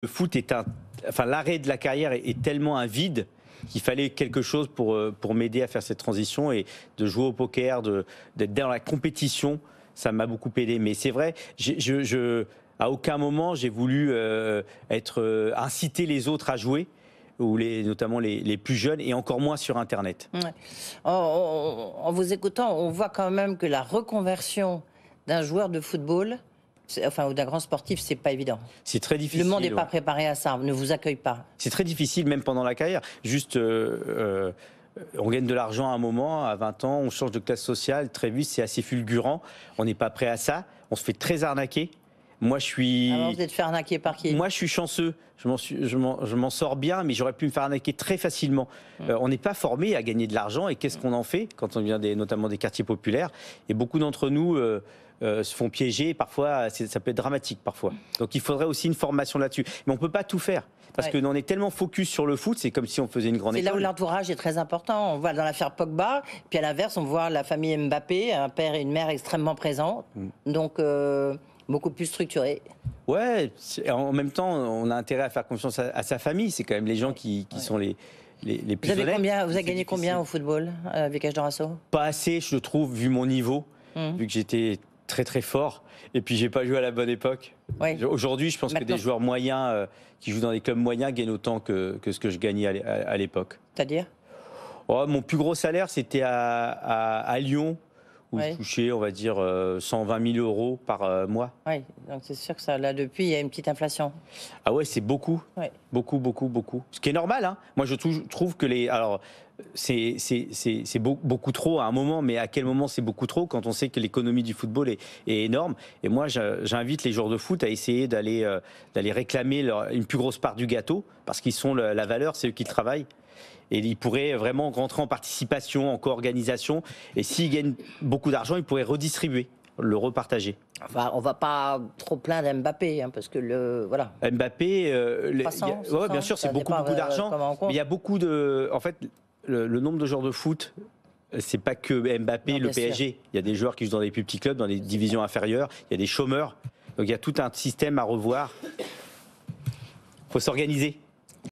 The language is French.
Le foot est enfin, l'arrêt de la carrière est tellement un vide qu'il fallait quelque chose pour m'aider à faire cette transition et de jouer au poker, d'être dans la compétition. Ça m'a beaucoup aidé. Mais c'est vrai, à aucun moment j'ai voulu inciter les autres à jouer, ou notamment les plus jeunes, et encore moins sur Internet. Ouais. En vous écoutant, on voit quand même que la reconversion d'un joueur de football, ou d'un grand sportif, c'est pas évident. C'est très difficile. Le monde n'est pas préparé à ça, ne vous accueille pas. C'est très difficile, même pendant la carrière. Juste, on gagne de l'argent à un moment, à 20 ans, on change de classe sociale, très vite, c'est assez fulgurant. On n'est pas prêt à ça. On se fait très arnaquer. Moi, je suis. Alors, vous êtes fait arnaquer par qui? Moi, je suis chanceux. Je m'en sors bien, mais j'aurais pu me faire arnaquer très facilement. On n'est pas formé à gagner de l'argent, et qu'est-ce qu'on en fait quand on vient notamment des quartiers populaires? Et beaucoup d'entre nous se font piéger. Parfois, ça peut être dramatique. Parfois. Donc, il faudrait aussi une formation là-dessus. Mais on ne peut pas tout faire. Parce qu'on est tellement focus sur le foot, c'est comme si on faisait une grande école. C'est là où l'entourage est très important. On voit dans l'affaire Pogba, puis à l'inverse, on voit la famille Mbappé, un père et une mère extrêmement présents. Donc, beaucoup plus structuré. Ouais, en même temps, on a intérêt à faire confiance à sa famille. C'est quand même les gens qui sont les plus honnêtes. Vous avez gagné combien au football avec H. Dorasso? Pas assez, je trouve, vu mon niveau, vu que j'étais très très fort. Et puis, j'ai pas joué à la bonne époque. Oui. Aujourd'hui, je pense que des joueurs moyens qui jouent dans des clubs moyens gagnent autant que ce que je gagnais à l'époque. C'est-à-dire? Mon plus gros salaire, c'était à Lyon, où je touchais, on va dire, 120 000 euros par mois. Oui, donc c'est sûr que ça, là, depuis, il y a une petite inflation. Ah ouais, c'est beaucoup. Ouais. Beaucoup. Ce qui est normal, hein. Moi, je trouve que alors, c'est beaucoup trop à un moment, mais à quel moment c'est beaucoup trop quand on sait que l'économie du football est énorme. Et moi, j'invite les joueurs de foot à essayer d'aller réclamer une plus grosse part du gâteau, parce qu'ils sont la valeur, c'est eux qui travaillent. Et ils pourraient vraiment rentrer en participation, en co-organisation. Et s'ils gagnent beaucoup d'argent, ils pourraient redistribuer, le repartager. Enfin, on ne va pas trop plaindre Mbappé, hein, parce que voilà. Mbappé, bien sûr, c'est beaucoup d'argent. Mais il y a beaucoup de. En fait, le nombre de joueurs de foot, c'est pas que Mbappé, le PSG. Sûr. Il y a des joueurs qui jouent dans des plus petits clubs, dans des divisions inférieures. Il y a des chômeurs. Donc il y a tout un système à revoir. Il faut s'organiser.